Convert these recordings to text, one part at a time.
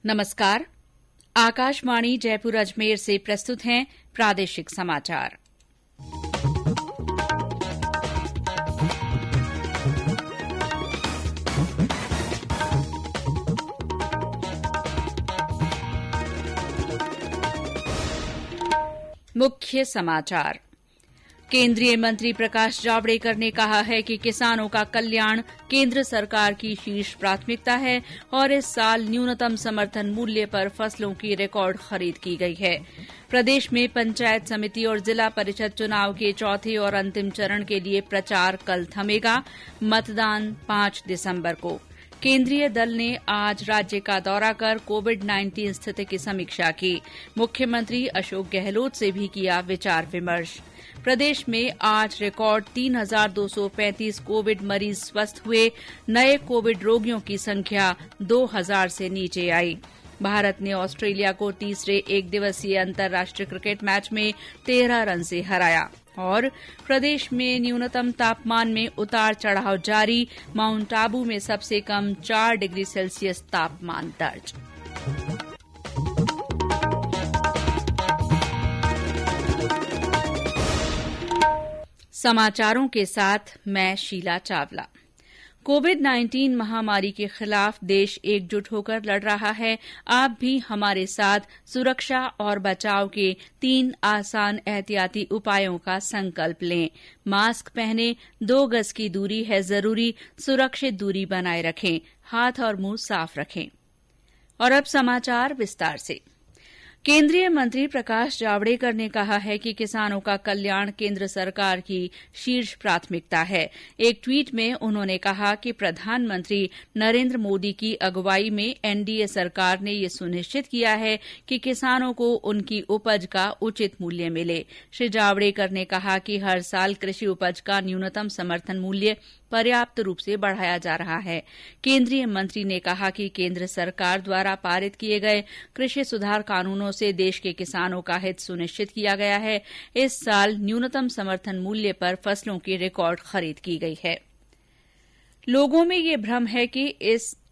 नमस्कार। आकाशवाणी जयपुर अजमेर से प्रस्तुत हैं प्रादेशिक समाचार। मुख्य समाचार। केंद्रीय मंत्री प्रकाश जावड़ेकर ने कहा है कि किसानों का कल्याण केंद्र सरकार की शीर्ष प्राथमिकता है और इस साल न्यूनतम समर्थन मूल्य पर फसलों की रिकॉर्ड खरीद की गई है। प्रदेश में पंचायत समिति और जिला परिषद चुनाव के चौथे और अंतिम चरण के लिए प्रचार कल थमेगा। मतदान 5 दिसंबर को। केंद्रीय दल ने आज राज्य का दौरा कर कोविड-19 स्थिति की समीक्षा की। मुख्यमंत्री अशोक गहलोत से भी किया विचार विमर्श। प्रदेश में आज रिकॉर्ड 3,235 कोविड मरीज स्वस्थ हुए। नए कोविड रोगियों की संख्या 2,000 से नीचे आई। भारत ने ऑस्ट्रेलिया को तीसरे एकदिवसीय अंतर्राष्ट्रीय क्रिकेट मैच में 13 रन से हराया। और प्रदेश में न्यूनतम तापमान में उतार चढ़ाव जारी। माउंट आबू में सबसे कम 4 डिग्री सेल्सियस तापमान दर्ज। समाचारों के साथ मैं शीला चावला। कोविड-19 महामारी के खिलाफ देश एकजुट होकर लड़ रहा है। आप भी हमारे साथ सुरक्षा और बचाव के 3 आसान एहतियाती उपायों का संकल्प लें। मास्क पहनें, 2 गज की दूरी है जरूरी, सुरक्षित दूरी बनाए रखें, हाथ और मुंह साफ रखें। और अब समाचार विस्तार से। केंद्रीय मंत्री प्रकाश जावड़ेकर ने कहा है कि किसानों का कल्याण केंद्र सरकार की शीर्ष प्राथमिकता है। एक ट्वीट में उन्होंने कहा कि प्रधानमंत्री नरेंद्र मोदी की अगुवाई में एनडीए सरकार ने ये सुनिश्चित किया है कि किसानों को उनकी उपज का उचित मूल्य मिले। श्री जावड़ेकर ने कहा कि हर साल कृषि उपज का न्यूनतम समर्थन मूल्य पर्याप्त रूप से बढ़ाया जा रहा है। केंद्रीय मंत्री ने कहा कि केंद्र सरकार द्वारा पारित किए गए कृषि सुधार कानूनों से देश के किसानों का हित सुनिश्चित किया गया है। इस साल न्यूनतम समर्थन मूल्य पर फसलों की रिकॉर्ड खरीद की गई है। लोगों में ये भ्रम है कि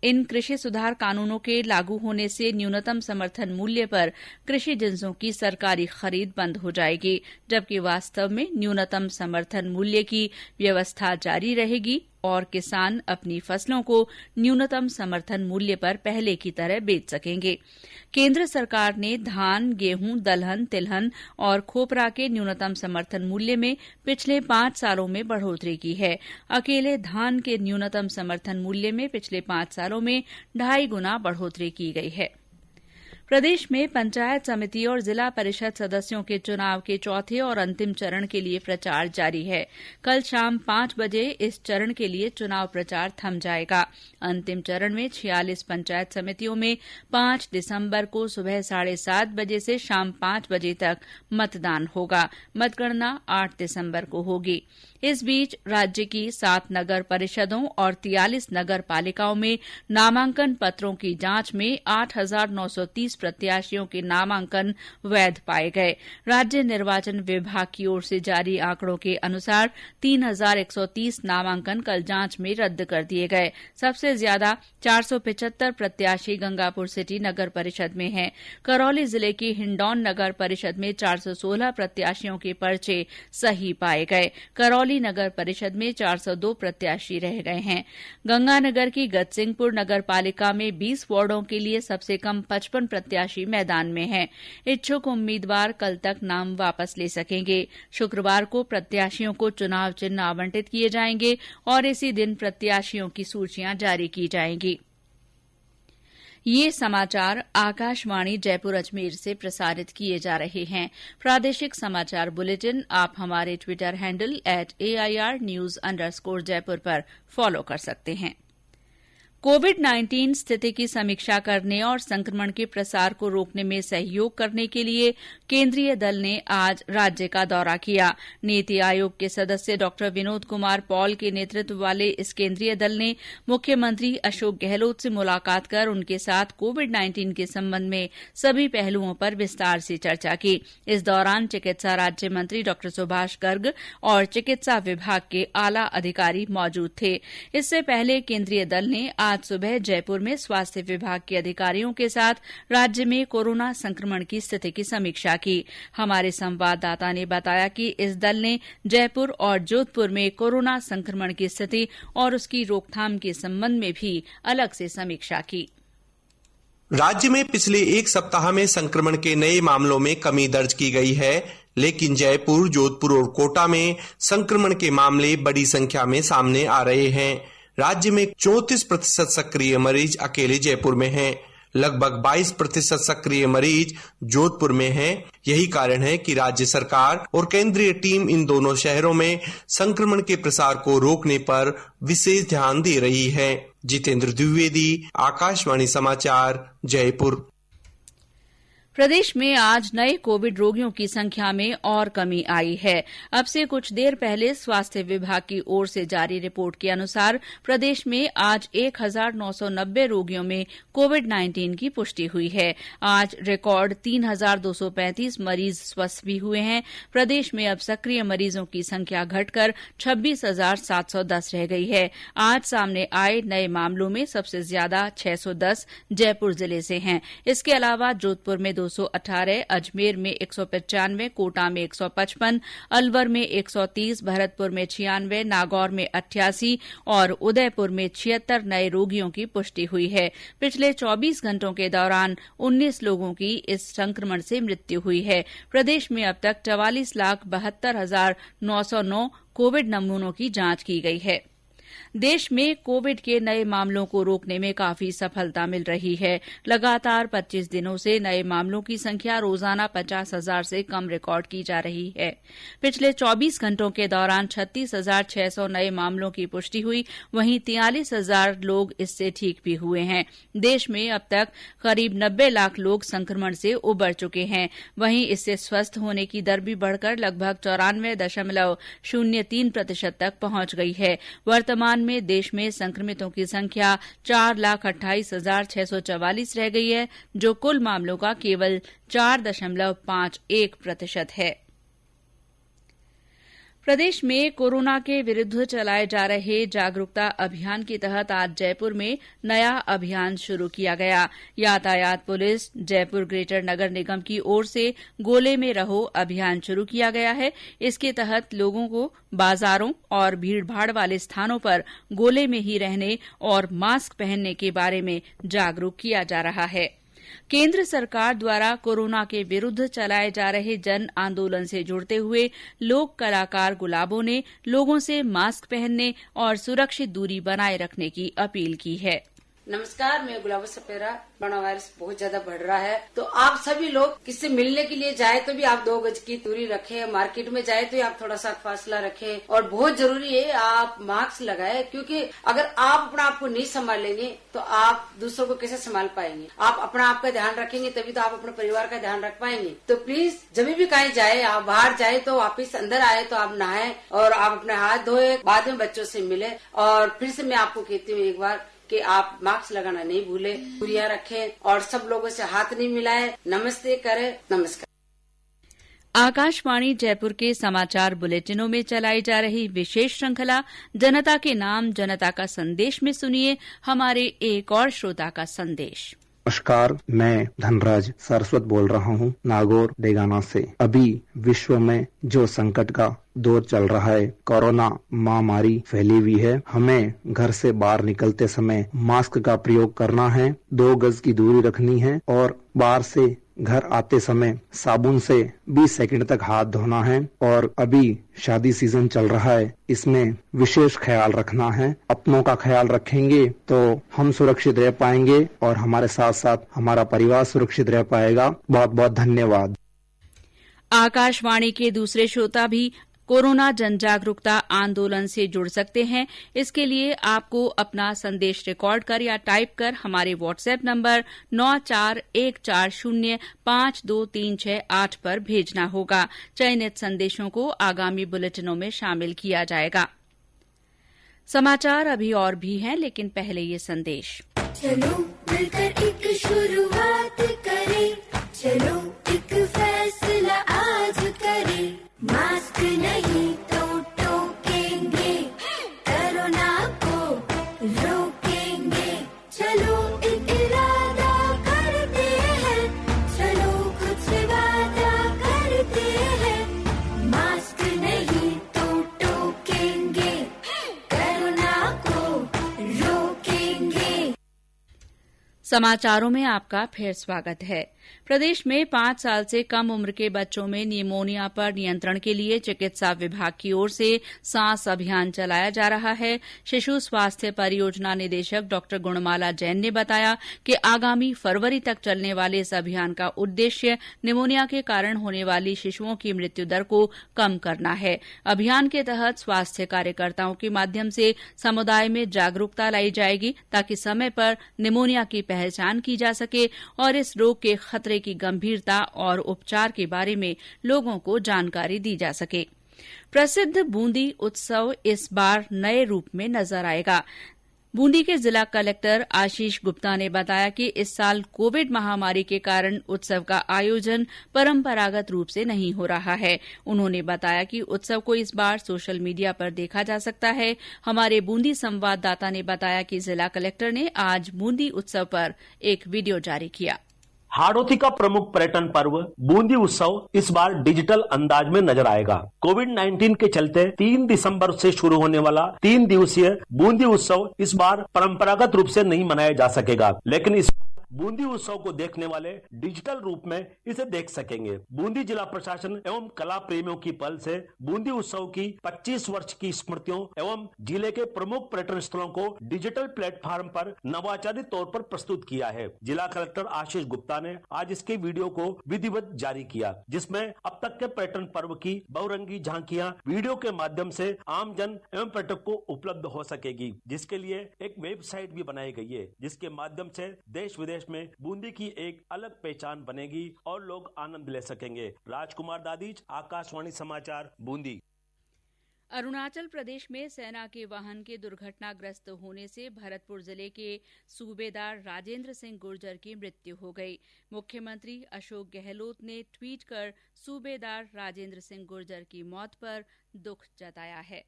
इन कृषि सुधार कानूनों के लागू होने से न्यूनतम समर्थन मूल्य पर कृषि जिन्सों की सरकारी खरीद बंद हो जाएगी, जबकि वास्तव में न्यूनतम समर्थन मूल्य की व्यवस्था जारी रहेगी और किसान अपनी फसलों को न्यूनतम समर्थन मूल्य पर पहले की तरह बेच सकेंगे। केंद्र सरकार ने धान, गेहूं, दलहन, तिलहन और खोपरा के न्यूनतम समर्थन मूल्य में पिछले 5 सालों में बढ़ोतरी की है। अकेले धान के न्यूनतम समर्थन मूल्य में पिछले 5 सालों में 2.5 गुना बढ़ोतरी की गई है। प्रदेश में पंचायत समिति और जिला परिषद सदस्यों के चुनाव के चौथे और अंतिम चरण के लिए प्रचार जारी है। कल शाम 5 बजे इस चरण के लिए चुनाव प्रचार थम जाएगा। अंतिम चरण में 46 पंचायत समितियों में 5 दिसंबर को सुबह 7:30 बजे से शाम 5 बजे तक मतदान होगा। मतगणना 8 दिसंबर को होगी। इस बीच राज्य की 7 नगर परिषदों और 43 नगर पालिकाओं में नामांकन पत्रों की जांच में 8,930 प्रत्याशियों के नामांकन वैध पाए गए। राज्य निर्वाचन विभाग की ओर से जारी आंकड़ों के अनुसार 3,130 नामांकन कल जांच में रद्द कर दिए गए। सबसे ज्यादा 475 प्रत्याशी गंगापुर सिटी नगर परिषद में हैं। करौली जिले की हिंडौन नगर परिषद में 416 प्रत्याशियों के पर्चे सही पाए गए। करौली नगर परिषद में 402 प्रत्याशी रह गए हैं। गंगानगर की गतसिंहपुर नगर पालिका में 20 वार्डों के लिए सबसे कम 55 प्रत्याशी मैदान में हैं। इच्छुक उम्मीदवार कल तक नाम वापस ले सकेंगे। शुक्रवार को प्रत्याशियों को चुनाव चिन्ह आवंटित किए जाएंगे और इसी दिन प्रत्याशियों की सूचियां जारी की जाएंगी। ये समाचार आकाशवाणी जयपुर अजमेर से प्रसारित किए जा रहे हैं। प्रादेशिक समाचार बुलेटिन आप हमारे ट्विटर हैंडल @AIRnews_जयपुर पर फॉलो कर सकते हैं। कोविड-19 स्थिति की समीक्षा करने और संक्रमण के प्रसार को रोकने में सहयोग करने के लिए केंद्रीय दल ने आज राज्य का दौरा किया। नीति आयोग के सदस्य डॉ विनोद कुमार पॉल के नेतृत्व वाले इस केंद्रीय दल ने मुख्यमंत्री अशोक गहलोत से मुलाकात कर उनके साथ कोविड-19 के संबंध में सभी पहलुओं पर विस्तार से चर्चा की। इस दौरान चिकित्सा राज्य मंत्री डॉ सुभाष गर्ग और चिकित्सा विभाग के आला अधिकारी मौजूद थे। इससे पहले केंद्रीय दल ने आज सुबह जयपुर में स्वास्थ्य विभाग के अधिकारियों के साथ राज्य में कोरोना संक्रमण की स्थिति की समीक्षा की। हमारे संवाददाता ने बताया कि इस दल ने जयपुर और जोधपुर में कोरोना संक्रमण की स्थिति और उसकी रोकथाम के संबंध में भी अलग से समीक्षा की। राज्य में पिछले एक सप्ताह में संक्रमण के नए मामलों में कमी दर्ज की गई है, लेकिन जयपुर, जोधपुर और कोटा में संक्रमण के मामले बड़ी संख्या में सामने आ रहे हैं। राज्य में 34% सक्रिय मरीज अकेले जयपुर में हैं। लगभग 22% सक्रिय मरीज जोधपुर में हैं। यही कारण है कि राज्य सरकार और केंद्रीय टीम इन दोनों शहरों में संक्रमण के प्रसार को रोकने पर विशेष ध्यान दे रही है। जितेंद्र द्विवेदी, आकाशवाणी समाचार, जयपुर। प्रदेश में आज नए कोविड रोगियों की संख्या में और कमी आई है। अब से कुछ देर पहले स्वास्थ्य विभाग की ओर से जारी रिपोर्ट के अनुसार प्रदेश में आज 1990 रोगियों में कोविड-19 की पुष्टि हुई है। आज रिकॉर्ड 3235 मरीज स्वस्थ भी हुए हैं। प्रदेश में अब सक्रिय मरीजों की संख्या घटकर 26,710 रह गई है। आज सामने आए नए मामलों में सबसे ज्यादा 610 जयपुर जिले से हैं। इसके अलावा जोधपुर में 218, अजमेर में 195, कोटा में 155, अलवर में 130, भरतपुर में 96, नागौर में 88 और उदयपुर में 76 नए रोगियों की पुष्टि हुई है। पिछले 24 घंटों के दौरान 19 लोगों की इस संक्रमण से मृत्यु हुई है। प्रदेश में अब तक 44,72,909 कोविड नमूनों की जांच की गई है। देश में कोविड के नए मामलों को रोकने में काफी सफलता मिल रही है। लगातार 25 दिनों से नए मामलों की संख्या रोजाना 50,000 से कम रिकॉर्ड की जा रही है। पिछले 24 घंटों के दौरान 36,600 नए मामलों की पुष्टि हुई। वहीं 43,000 लोग इससे ठीक भी हुए हैं। देश में अब तक करीब 90 लाख लोग संक्रमण से उबर चुके हैं। वहीं इससे स्वस्थ होने की दर भी बढ़कर लगभग 94.03% तक पहुंच गई है। वर्तमान में देश में संक्रमितों की संख्या 4,28,644 रह गई है, जो कुल मामलों का केवल 4.51% है। प्रदेश में कोरोना के विरुद्ध चलाए जा रहे जागरूकता अभियान के तहत आज जयपुर में नया अभियान शुरू किया गया। यातायात पुलिस, जयपुर ग्रेटर नगर निगम की ओर से गोले में रहो अभियान शुरू किया गया है। इसके तहत लोगों को बाजारों और भीड़भाड़ वाले स्थानों पर गोले में ही रहने और मास्क पहनने के बारे में जागरूक किया जा रहा है। केंद्र सरकार द्वारा कोरोना के विरुद्ध चलाए जा रहे जन आंदोलन से जुड़ते हुए लोक कलाकार गुलाबों ने लोगों से मास्क पहनने और सुरक्षित दूरी बनाए रखने की अपील की है। नमस्कार, मैं गुलाबो सपेरा। कोरोना वायरस बहुत ज्यादा बढ़ रहा है, तो आप सभी लोग किससे मिलने के लिए जाए तो भी आप 2 गज की दूरी रखें। मार्केट में जाए तो आप थोड़ा सा फासला रखें और बहुत जरूरी है आप मास्क लगाएं, क्योंकि अगर आप अपना आप को नहीं संभालेंगे तो आप दूसरों को कैसे संभाल पाएंगे। आप अपना आप का ध्यान रखेंगे तभी तो आप अपने परिवार का ध्यान रख पाएंगे। तो प्लीज जब भी कहीं जाए, आप बाहर जाए तो वापिस अंदर आए तो आप नहाए और आप अपने हाथ धोए, बाद में बच्चों से मिले। और फिर से मैं आपको कहती हूँ एक बार कि आप मास्क लगाना नहीं भूले, दूरियां रखें और सब लोगों से हाथ नहीं मिलाए, नमस्ते करें। नमस्कार। आकाशवाणी जयपुर के समाचार बुलेटिनों में चलाई जा रही विशेष श्रृंखला जनता के नाम जनता का संदेश में सुनिए हमारे एक और श्रोता का संदेश। नमस्कार, मैं धनराज सरस्वत बोल रहा हूँ नागौर डेगाना से। अभी विश्व में जो संकट का दौर चल रहा है, कोरोना महामारी फैली हुई है, हमें घर से बाहर निकलते समय मास्क का प्रयोग करना है, 2 गज की दूरी रखनी है और बाहर से घर आते समय साबुन से 20 सेकंड तक हाथ धोना है। और अभी शादी सीजन चल रहा है, इसमें विशेष ख्याल रखना है। अपनों का ख्याल रखेंगे तो हम सुरक्षित रह पाएंगे और हमारे साथ साथ हमारा परिवार सुरक्षित रह पाएगा। बहुत बहुत धन्यवाद। आकाशवाणी के दूसरे श्रोता भी कोरोना जन जागरूकता आंदोलन से जुड़ सकते हैं। इसके लिए आपको अपना संदेश रिकॉर्ड कर या टाइप कर हमारे व्हाट्सएप नंबर 9414052368 पर भेजना होगा। चयनित संदेशों को आगामी बुलेटिनों में शामिल किया जाएगा। समाचार अभी और भी हैं, लेकिन पहले ये संदेश। चलो मिलकर एक शुरुआत करें, चलो एक फैसला आज करें, मास्क नहीं तो टोकेंगे, कोरोना को रोकेंगे, समाचारों में आपका फिर स्वागत है। प्रदेश में 5 साल से कम उम्र के बच्चों में निमोनिया पर नियंत्रण के लिए चिकित्सा विभाग की ओर से सांस अभियान चलाया जा रहा है। शिशु स्वास्थ्य परियोजना निदेशक डॉ गुणमाला जैन ने बताया कि आगामी फरवरी तक चलने वाले इस अभियान का उद्देश्य निमोनिया के कारण होने वाली शिशुओं की मृत्यु दर को कम करना है। अभियान के तहत स्वास्थ्य कार्यकर्ताओं के माध्यम से समुदाय में जागरूकता लाई जाएगी ताकि समय पर निमोनिया की पहचान की जा सके और इस रोग के खतरे की गंभीरता और उपचार के बारे में लोगों को जानकारी दी जा सके। प्रसिद्ध बूंदी उत्सव इस बार नए रूप में नजर आएगा। बूंदी के जिला कलेक्टर आशीष गुप्ता ने बताया कि इस साल कोविड महामारी के कारण उत्सव का आयोजन परंपरागत रूप से नहीं हो रहा है। उन्होंने बताया कि उत्सव को इस बार सोशल मीडिया पर देखा जा सकता है। हमारे बूंदी संवाददाता ने बताया कि जिला कलेक्टर ने आज बूंदी उत्सव पर एक वीडियो जारी किया। हाड़ौती का प्रमुख पर्यटन पर्व बूंदी उत्सव इस बार डिजिटल अंदाज में नजर आएगा। कोविड-19 के चलते 3 दिसंबर से शुरू होने वाला 3 दिवसीय बूंदी उत्सव इस बार परंपरागत रूप से नहीं मनाया जा सकेगा, लेकिन इस बूंदी उत्सव को देखने वाले डिजिटल रूप में इसे देख सकेंगे। बूंदी जिला प्रशासन एवं कला प्रेमियों की पहल से बूंदी उत्सव की 25 वर्ष की स्मृतियों एवं जिले के प्रमुख पर्यटन स्थलों को डिजिटल प्लेटफॉर्म पर नवाचारी तौर पर प्रस्तुत किया है। जिला कलेक्टर आशीष गुप्ता ने आज इसके वीडियो को विधिवत जारी किया, जिसमें अब तक के पर्यटन पर्व की बहुरंगी झांकियां वीडियो के माध्यम से आम जन एवं पर्यटक को उपलब्ध हो सकेगी, जिसके लिए एक वेबसाइट भी बनाई गई है, जिसके माध्यम से देश विदेश में बूंदी की एक अलग पहचान बनेगी और लोग आनंद ले सकेंगे। राजकुमार दादीज, आकाशवाणी समाचार, बूंदी। अरुणाचल प्रदेश में सेना के वाहन के दुर्घटनाग्रस्त होने से भरतपुर जिले के सूबेदार राजेंद्र सिंह गुर्जर की मृत्यु हो गई। मुख्यमंत्री अशोक गहलोत ने ट्वीट कर सूबेदार राजेंद्र सिंह गुर्जर की मौत पर दुख जताया है।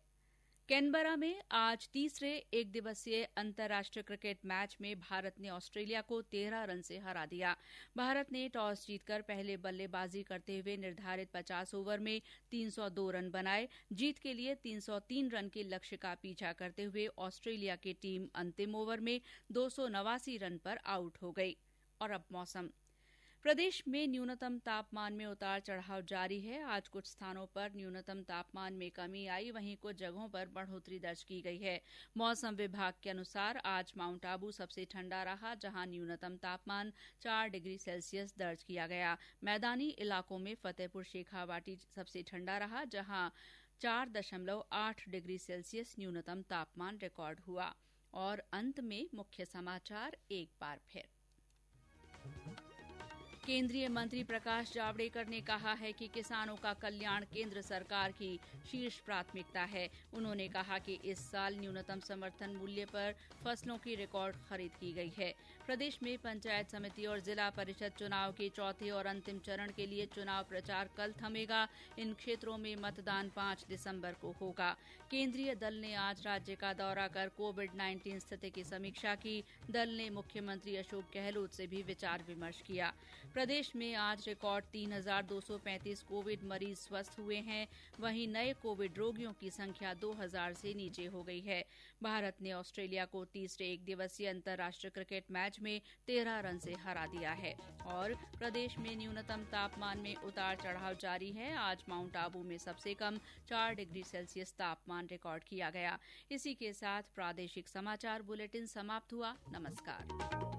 कैनबरा में आज तीसरे एक दिवसीय अंतर्राष्ट्रीय क्रिकेट मैच में भारत ने ऑस्ट्रेलिया को 13 रन से हरा दिया। भारत ने टॉस जीतकर पहले बल्लेबाजी करते हुए निर्धारित 50 ओवर में 302 रन बनाए। जीत के लिए 303 रन के लक्ष्य का पीछा करते हुए ऑस्ट्रेलिया की टीम अंतिम ओवर में 289 रन पर आउट हो गई। और अब मौसम। प्रदेश में न्यूनतम तापमान में उतार चढ़ाव जारी है। आज कुछ स्थानों पर न्यूनतम तापमान में कमी आई, वहीं कुछ जगहों पर बढ़ोतरी दर्ज की गई है। मौसम विभाग के अनुसार आज माउंट आबू सबसे ठंडा रहा, जहां न्यूनतम तापमान 4 डिग्री सेल्सियस दर्ज किया गया। मैदानी इलाकों में फतेहपुर शेखावाटी सबसे ठंडा रहा, जहां 4.8 डिग्री सेल्सियस न्यूनतम तापमान रिकॉर्ड हुआ। और अंत में मुख्य समाचार एक बार फिर। केंद्रीय मंत्री प्रकाश जावड़ेकर ने कहा है कि किसानों का कल्याण केंद्र सरकार की शीर्ष प्राथमिकता है। उन्होंने कहा कि इस साल न्यूनतम समर्थन मूल्य पर फसलों की रिकॉर्ड खरीद की गई है। प्रदेश में पंचायत समिति और जिला परिषद चुनाव के चौथे और अंतिम चरण के लिए चुनाव प्रचार कल थमेगा। इन क्षेत्रों में मतदान 5 दिसंबर को होगा। केंद्रीय दल ने आज राज्य का दौरा कर कोविड-19 स्थिति की समीक्षा की। दल ने मुख्यमंत्री अशोक गहलोत से भी विचार विमर्श किया। प्रदेश में आज रिकॉर्ड 3,235 कोविड मरीज स्वस्थ हुए हैं। वहीं नए कोविड रोगियों की संख्या 2,000 से नीचे हो गई है। भारत ने ऑस्ट्रेलिया को तीसरे एक दिवसीय अंतर्राष्ट्रीय क्रिकेट मैच में 13 रन से हरा दिया है। और प्रदेश में न्यूनतम तापमान में उतार चढ़ाव जारी है। आज माउंट आबू में सबसे कम 4 डिग्री सेल्सियस तापमान रिकॉर्ड किया गया। इसी के साथ प्रादेशिक समाचार बुलेटिन समाप्त हुआ। नमस्कार।